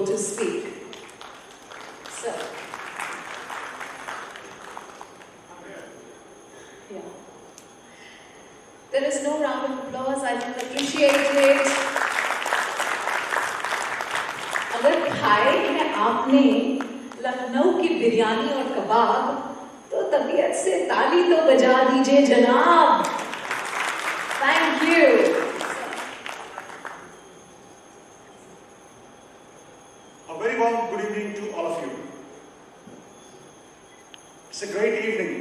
able to speak. So, yeah. There is no round of applause. I don't appreciate it. अगर खाए हैं आपने लखनऊ की बिरयानी और कबाब, तो तबीयत से ताली तो बजा दीजिए जनाब. Thank you. A very warm good evening to all of you. It's a great evening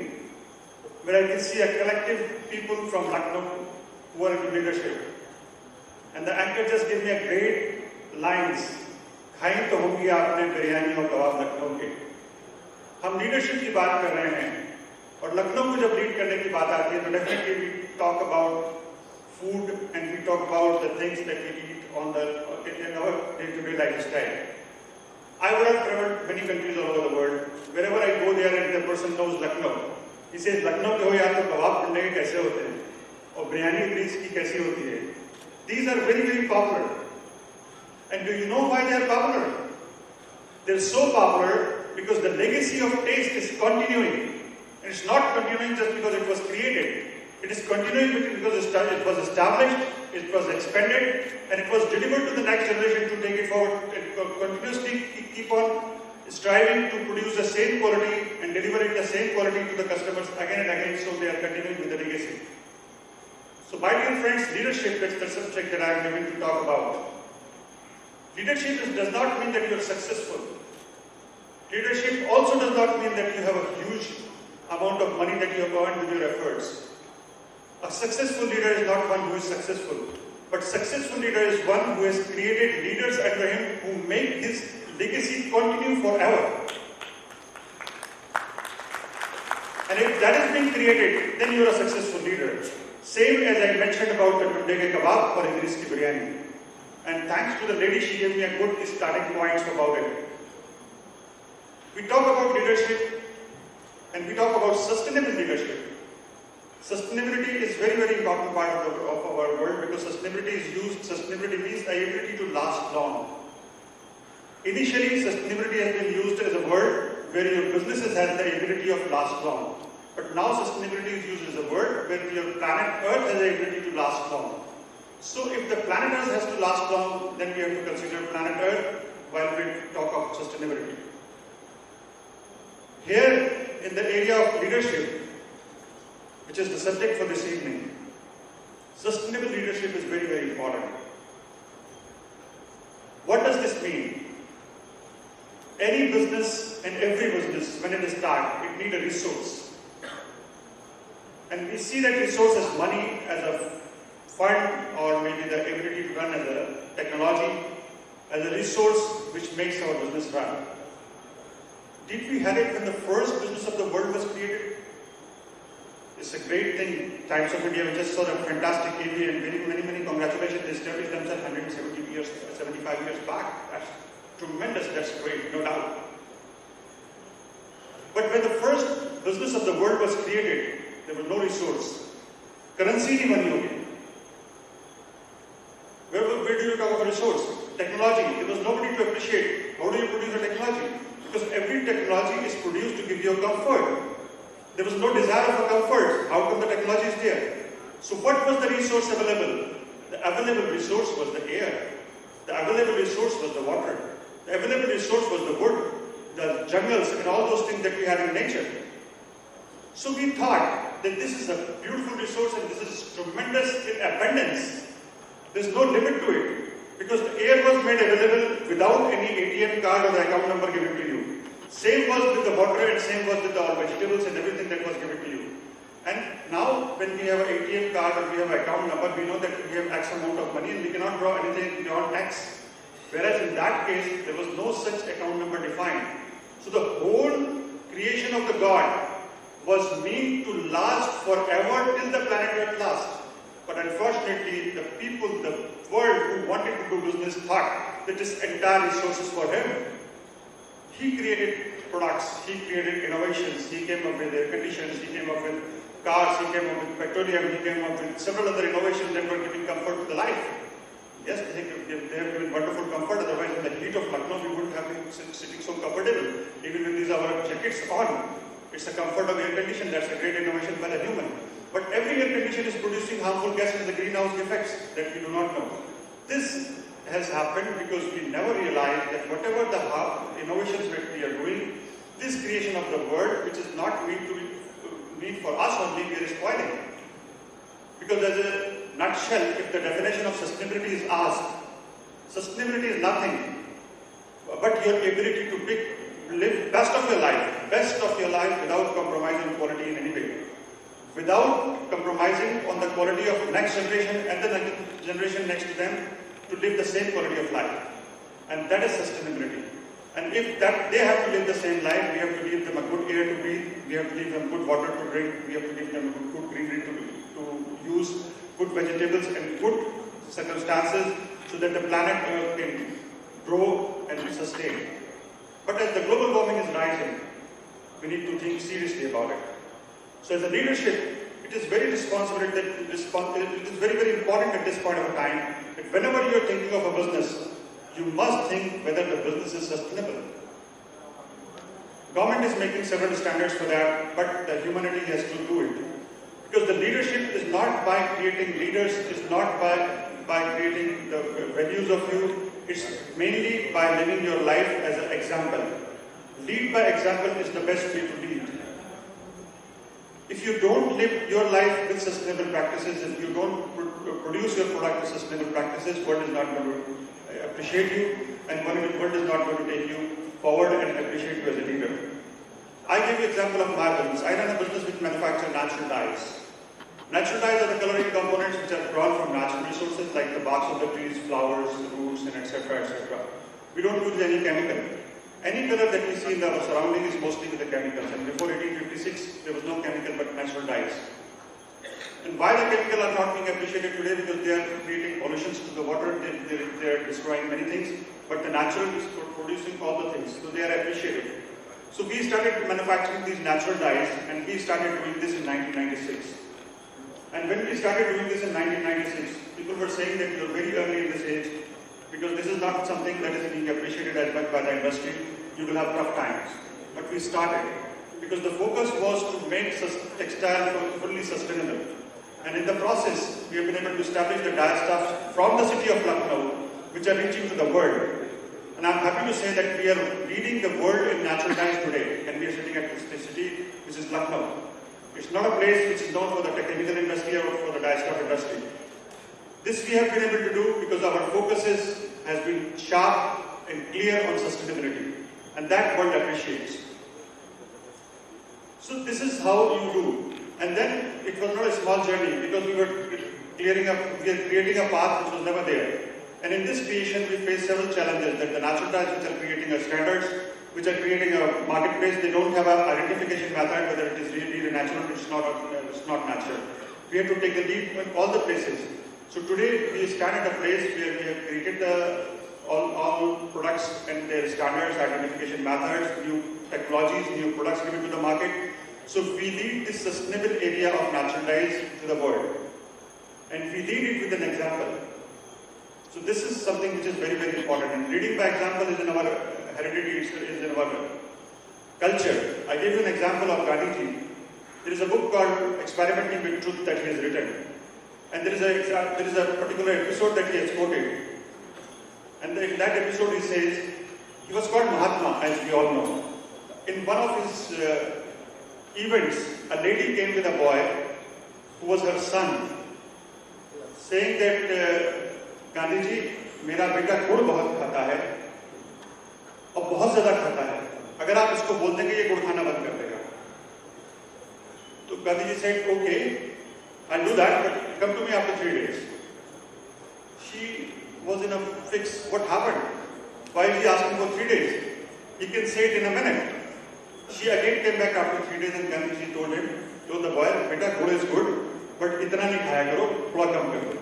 where I can see a collective people from Lucknow who are in leadership. And the anchor just gave me a great lines. खाई तो होंगी आपने बिरयानी और कबाब लखनऊ के. हम leadership की बात कर रहे हैं और लखनऊ को जब लीड करने की बात आती है तो definitely we talk about food and we talk about the things that we eat in our day-to-day lifestyle. I would have traveled many countries all over the world. Wherever I go there and the person knows Lucknow, he says, Lucknow के हो यार तो कबाब ठंडे के कैसे होते हैं और बिरयानी ग्रीस की कैसी होती है. These are very, very popular. And do you know why they are popular? They're so popular because the legacy of taste is continuing. And it's not continuing just because it was created. It is continuing because it was established, it was expanded, and it was delivered to the next generation to take it forward and continuously keep on striving to produce the same quality and deliver it the same quality to the customers again and again, so they are continuing with the legacy. So my dear friends, leadership, that's the subject that I am going to talk about. Leadership does not mean that you are successful. Leadership also does not mean that you have a huge amount of money that you have earned with your efforts. A successful leader is not one who is successful, but successful leader is one who has created leaders under him who make his legacy continue forever. And if that is being created, then you are a successful leader. Same as I mentioned about the tunde ke kebab or English ki biryani. And thanks to the lady, she gave me a good starting points about it. We talk about leadership and we talk about sustainable leadership. Sustainability is very, very important part of our world because sustainability means the ability to last long. Initially, sustainability has been used as a word where your businesses has the ability of last long. But now sustainability is used as a word where your planet Earth has the ability to last long. So if the planet Earth has to last long, then we have to consider planet Earth while we talk of sustainability. Here, in the area of leadership, which is the subject for this evening, sustainable leadership is very, very important. What does this mean? Any business and every business, when it starts, it needs a resource. And we see that resource as money, as a fund, or maybe the ability to run as a technology, as a resource which makes our business run. Did we have it when the first business of the world was created? It's a great thing. Times of India, we just saw a fantastic AV and many congratulations. They established themselves 75 years back. That's tremendous, that's great, no doubt. But when the first business of the world was created, there was no resource. Currency nahi bani hogi. Where do you talk about resource? Technology. There was nobody to appreciate. How do you produce a technology? Because every technology is produced to give you a comfort. There was no desire for comfort. How come the technology is there? So what was the resource available? The available resource was the air. The available resource was the water. The available resource was the wood, the jungles, and all those things that we have in nature. So we thought that this is a beautiful resource and this is tremendous in abundance. There's no limit to it because the air was made available without any ATM card or the account number given to you. Same was with the water and same was with all vegetables and everything that was given to you. And now when we have an ATM card or we have an account number, we know that we have X amount of money and we cannot draw anything beyond X. Whereas in that case, there was no such account number defined. So the whole creation of the God was meant to last forever till the planet Earth lasts. But unfortunately, the people, the world who wanted to do business thought that this entire resource is for him. He created products, he created innovations, he came up with air conditioners, he came up with cars, he came up with petroleum, he came up with several other innovations that were giving comfort to the life. Yes, they have given wonderful comfort, otherwise in the heat heat of Lucknow, we wouldn't have been sitting so comfortable. Even with these our jackets on, it's the comfort of air condition. That's a great innovation by the human. But every air condition is producing harmful gases, the greenhouse effects that we do not know. This has happened because we never realized that whatever the innovations that we are doing, this creation of the world, which is not meant for us only, we are spoiling. Because as a nutshell, if the definition of sustainability is asked, sustainability is nothing but your ability to live best of your life without compromising quality in any way. Without compromising on the quality of next generation and the next generation next to them to live the same quality of life. And that is sustainability. And if that they have to live the same life, we have to give them a good air to breathe, we have to give them good water to drink, we have to give them good greenery to use, good vegetables and good circumstances so that the planet Earth can grow and be sustained. But as the global warming is rising, we need to think seriously about it. So as a leadership, it is very responsible, it is very, very important at this point of time that whenever you are thinking of a business, you must think whether the business is sustainable. Government is making several standards for that, but the humanity has to do it. Because the leadership is not by creating leaders, it's not by creating the values of you, it's mainly by living your life as an example. Lead by example is the best way to lead. If you don't live your life with sustainable practices, if you don't produce your product with sustainable practices, world is not going to appreciate you, and world is not going to take you forward and appreciate you as a leader. I give you an example of my business. I run a business which manufactures natural dyes. Natural dyes are the coloring components which are drawn from natural resources like the barks of the trees, flowers, the roots, and etc. etc. We don't use any chemical. Any color that we see in our surrounding is mostly with the chemicals. And before 1856, there was no chemical but natural dyes. And why the chemical are not being appreciated today? Because they are creating pollutions to the water, they are destroying many things, but the natural is producing all the things, so they are appreciated. So we started manufacturing these natural dyes, and we started doing this in 1996. And when we started doing this in 1996, people were saying that you are very early in this age, because this is not something that is being appreciated as much by the industry. You will have tough times. But we started, because the focus was to make textile fully sustainable. And in the process, we have been able to establish the dye stuffs from the city of Lucknow, which are reaching to the world. And I'm happy to say that we are leading the world in natural dyes today. And we are sitting at this city, which is Lucknow. It's not a place which is known for the chemical industry or for the dye stuff industry. This we have been able to do because our focus has been sharp and clear on sustainability. And that world appreciates. So this is how you do. And then it was not a small journey because we are creating a path which was never there. And in this creation, we faced several challenges that the natural dyes which are creating a standards, which are creating a marketplace, they don't have an identification method whether it is really natural or it's not natural. We have to take the lead in all the places. So today we stand at a place where we have created all products and their standards, identification methods, new technologies, new products given to the market. So we lead this sustainable area of natural dyes to the world. And we lead it with an example. So this is something which is very, very important. And leading by example is in our heredity, is in our culture. I gave you an example of Gandhiji. There is a book called Experimenting with Truth that he has written. And there is a particular episode that he has quoted. And in that episode he says, he was called Mahatma, as we all know. In one of his events, a lady came with a boy who was her son, saying that Gandhi ji मेरा बेटा गुड़ बहुत खाता है और बहुत ज्यादा खाता है, अगर आप इसको बोल देंगे ये गुड़ खाना बंद कर देगा. तो Gandhi ji said, okay, I'll do that, but come to me after 3 days. She was in a fix. What happened? Why is he asking for 3 days? He can say it in a minute. She again came back after 3 days and Gandhiji told the boy, beta, good is good, but itna nahi khaya karo, thoda kam karo.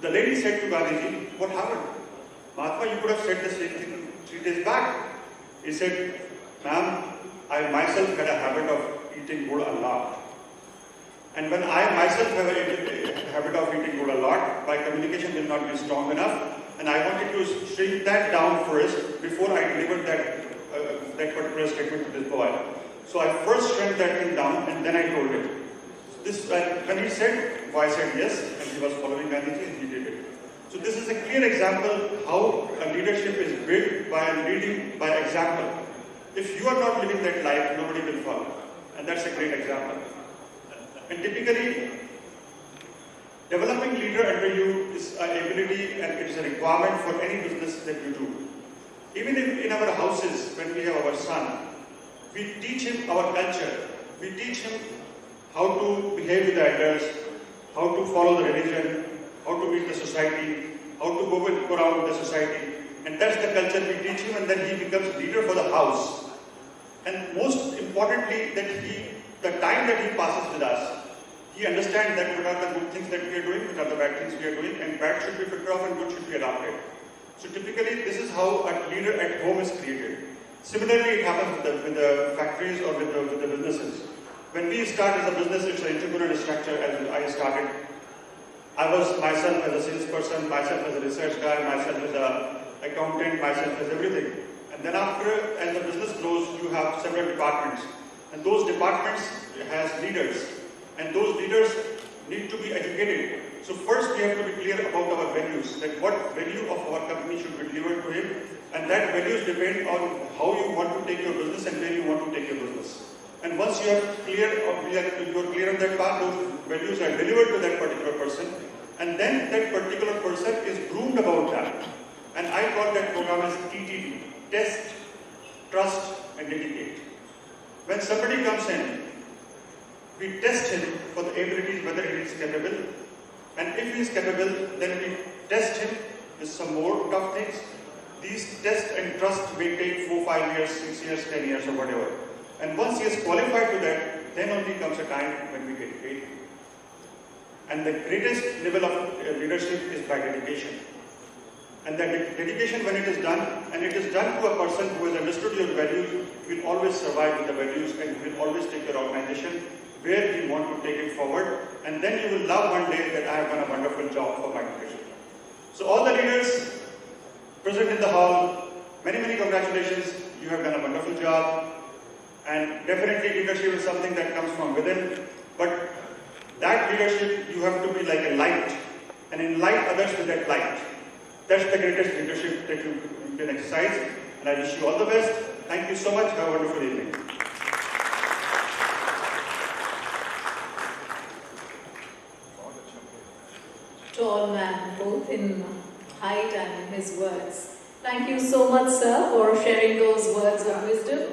The lady said to Gandhiji, what happened? Mahatma, you could have said the same thing 3 days back. He said, ma'am, I myself had a habit of eating good a lot. And when I myself have a habit of eating good a lot, my communication will not be strong enough, and I wanted to shrink that down first before I delivered that particular statement to this boy. So I first shrank that thing down and then I told it. When he said, boy said yes, and he was following Gandhiji and he did it. So this is a clear example how a leadership is built by leading by example. If you are not living that life, nobody will follow. And that's a great example. And typically, developing leader under you is an ability and it is a requirement for any business that you do. Even in our houses, when we have our son, we teach him our culture. We teach him how to behave with the elders, how to follow the religion, how to meet the society, how to go around the society. And that's the culture we teach him, and then he becomes leader for the house. And most importantly, the time that he passes with us, he understands that what are the good things that we are doing, what are the bad things we are doing, and bad should be filtered off and good should be adopted. So typically, this is how a leader at home is created. Similarly, it happens with the factories or with the businesses. When we start as a business, it's an entrepreneurial structure. As I started, I was myself as a salesperson, myself as a research guy, myself as an accountant, myself as everything. And then after, as the business grows, you have several departments. And those departments has leaders. And those leaders need to be educated. So first we have to be clear about our values, that what value of our company should be delivered to him. And that values depend on how you want to take your business and where you want to take your business. And once you are clear on that path, those values are delivered to that particular person. And then that particular person is groomed about that. And I call that program as TTD, test, trust, and dedicate. When somebody comes in, we test him for the abilities, whether he is capable. And if he is capable, then we test him with some more tough things. These test and trust may take 4, 5 years, 6 years, 10 years, or whatever. And once he is qualified to that, then only comes a time when we get paid. And the greatest level of leadership is by dedication. And that dedication, when it is done, and it is done to a person who has understood your values, will always survive with the values and will always take your organization where you want to take it forward. And then you will love one day that I have done a wonderful job for my leadership. So all the leaders present in the hall, many, many congratulations. You have done a wonderful job. And definitely leadership is something that comes from within. But that leadership, you have to be like a light. And enlighten others with that light. That's the greatest leadership that you can exercise. And I wish you all the best. Thank you so much. Have a wonderful evening. Tall man, both in height and in his words. Thank you so much, sir, for sharing those words of wisdom.